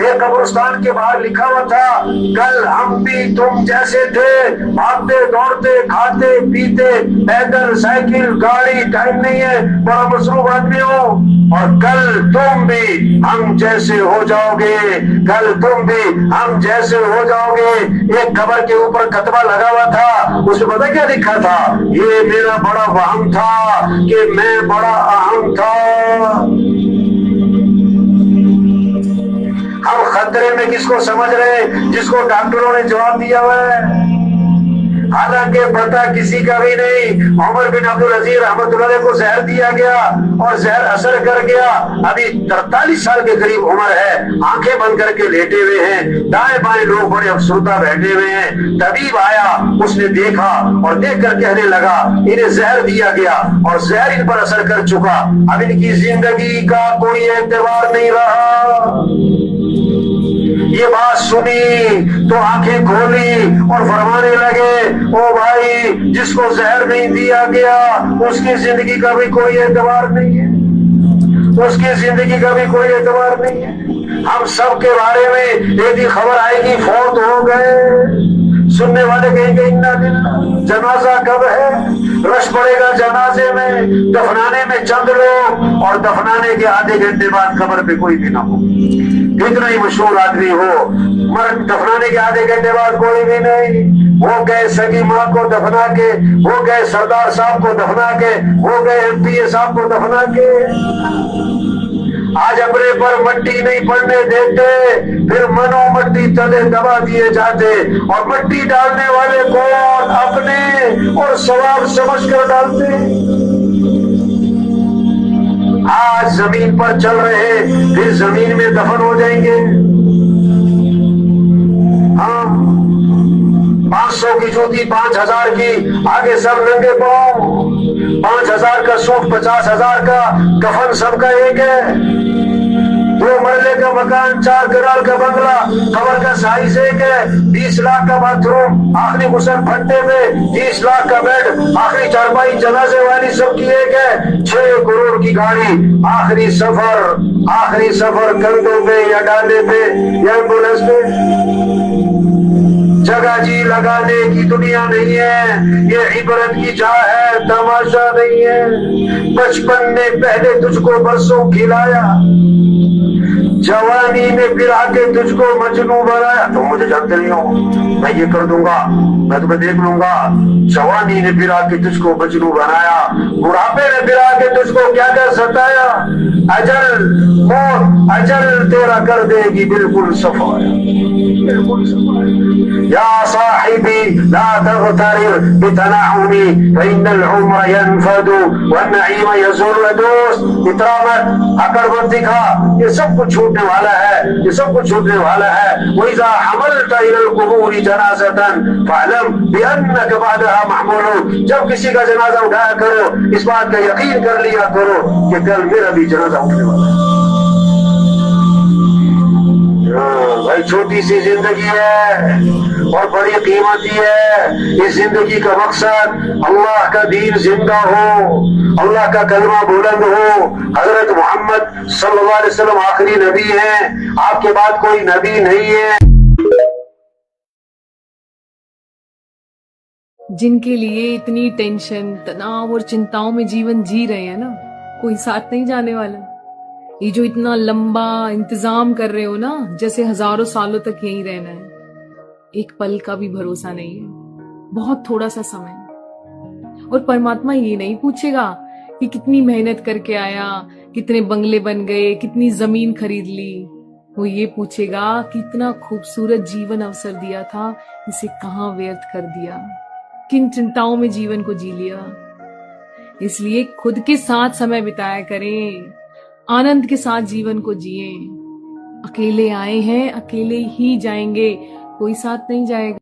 ایک قبرستان کے باہر لکھا ہوا تھا کل ہم بھی تم جیسے تھے، بھاگتے دوڑتے کھاتے پیتے پیدل سائیکل گاڑی ٹائم نہیں ہے بڑا مصروف آدمی ہو، اور کل تم بھی ہم جیسے ہو جاؤ گے، کل تم بھی ہم جیسے ہو جاؤ گے۔ ایک قبر کے اوپر کتبہ لگا ہوا تھا، اس میں پتہ کیا لکھا تھا؟ یہ میرا بڑا وہم تھا کہ میں بڑا اہم تھا۔ ہم خطرے میں کس کو سمجھ رہے ہیں؟ جس کو ڈاکٹروں نے جواب دیا ہوا ہے، حالانکہ پتہ کسی کا بھی نہیں۔ عمر بن عبدالعزیز رحمۃ اللہ علیہ کو زہر دیا گیا اور زہر اثر کر گیا، ابھی 43 سال کے قریب عمر ہے، آنکھیں بند کر کے لیٹے ہوئے ہیں، دائیں بائیں لوگ بڑے افسردہ بیٹھے ہوئے ہیں۔ طبیب آیا، اس نے دیکھا اور دیکھ کر کہنے لگا انہیں زہر دیا گیا اور زہر ان پر اثر کر چکا، اب ان کی زندگی کا کوئی اعتبار نہیں رہا۔ یہ بات سنی تو آنکھیں کھولی اور فرمانے لگے او بھائی، جس کو زہر نہیں دیا گیا اس کی زندگی کا بھی کوئی اعتبار نہیں ہے، اس کی زندگی کا بھی کوئی اعتبار نہیں ہے۔ ہم سب کے بارے میں ایک ہی خبر آئے گی فوت ہو گئے، سننے والے کہیں گے انا للہ، جنازہ کب ہے؟ رش پڑے گا جنازے میں، دفنانے میں چند لوگ، اور دفنانے کے آدھے گھنٹے بعد قبر پہ کوئی بھی نہ ہو، کتنا ہی مشہور آدمی ہو، مرد دفنانے کے آدھے گھنٹے بعد کوئی بھی نہیں۔ وہ گئے سگی ماں کو دفنا کے، وہ گئے سردار صاحب کو دفنا کے، وہ گئے ایم پی اے صاحب کو دفنا کے۔ آج اپنے پر مٹی نہیں پڑنے دیتے، پھر منو مٹی تلے دبا دیے جاتے، اور مٹی ڈالنے والے کون؟ اپنے، اور ثواب سمجھ کر ڈالتے۔ آج زمین پر چل رہے، پھر زمین میں دفن ہو جائیں گے۔ ہاں، 500 کی جوتی 5000 کی، آگے سب ننگے پاؤں، 5000 کا سوٹ 50,000 کا، کفن سب کا ایک ہے، 2 مرلے کا مکان 4 کنال کا بنگلہ، قبر کا سائز ایک ہے، 20 لاکھ کا باتھ روم، آخری غسل پھٹے میں 30 لاکھ کا بیڈ، آخری چارپائی جنازے والی سب کی ایک ہے، 6 کروڑ کی گاڑی، آخری سفر کندھوں پہ یا ڈالے پہ یا ایمبولینس پہ۔ جگہ جی لگانے کی دنیا نہیں ہے، یہ عبرت کی جا ہے، تماشا نہیں ہے۔ بچپن نے پہلے تجھ کو برسوں کھلایا، جوانی نے پھر آ کے تجھ کو مجنوں بنایا۔ تم مجھے جانتے نہیں ہو، میں یہ کر دوں گا، میں تمہیں دیکھ لوں گا۔ جوانی نے پھر آ کے تجھ کو مجنوں بنایا، بڑھاپے نے پھر آ کے تجھ کو کیا کیا ستایا۔ اجل موت اجل تیرا کر دے گی بالکل صفایا، بالکل صفایا۔ یا صاحبی لا تغترر بتنعمی فإن العمر ينفد والنعیم يزول۔ دوست اترا مت، اکڑ مت دکھا، یہ سب کچھ چھوٹنے والا ہے، یہ سب کچھ چھوٹنے والا ہے۔ وَإِذَا حَمَلْتَ إِلَى الْقُبُورِ جَنَازَةً فَاعْلَمْ بِأَنَّكَ بَعْدَهَا مَحْمُولٌ۔ جب کسی کا جنازہ اٹھایا کرو، اس بات کا یقین کر لیا کرو کہ کل میرا بھی جنازہ اٹھنے والا ہے۔ بھائی چھوٹی سی زندگی ہے اور بڑی قیمتی ہے۔ اس زندگی کا مقصد اللہ کا دین زندہ ہو، اللہ کا کلمہ بلند ہو۔ حضرت محمد صلی اللہ علیہ وسلم آخری نبی ہیں، آپ کے بعد کوئی نبی نہیں ہے۔ جن کے لیے اتنی ٹینشن تناؤ اور چنتاؤں میں جیون جی رہے ہیں نا، کوئی ساتھ نہیں جانے والا۔ یہ جو اتنا لمبا انتظام کر رہے ہو نا، جیسے ہزاروں سالوں تک یہی رہنا ہے، ایک پل کا بھی بھروسہ نہیں ہے، بہت تھوڑا سا سمے۔ اور پرماتما یہ نہیں پوچھے گا کہ کتنی محنت کر کے آیا، کتنے بنگلے بن گئے، کتنی زمین خرید لی۔ وہ یہ پوچھے گا کہ اتنا خوبصورت جیون اوسر دیا تھا، اسے کہاں ویرت کر دیا، کن چنتاؤں میں جیون کو جی لیا۔ اس لیے خود کے ساتھ سمے بتایا کریں، آنند کے ساتھ جیون کو جئیں۔ اکیلے آئے ہیں، اکیلے ہی جائیں گے، کوئی ساتھ نہیں جائے گا۔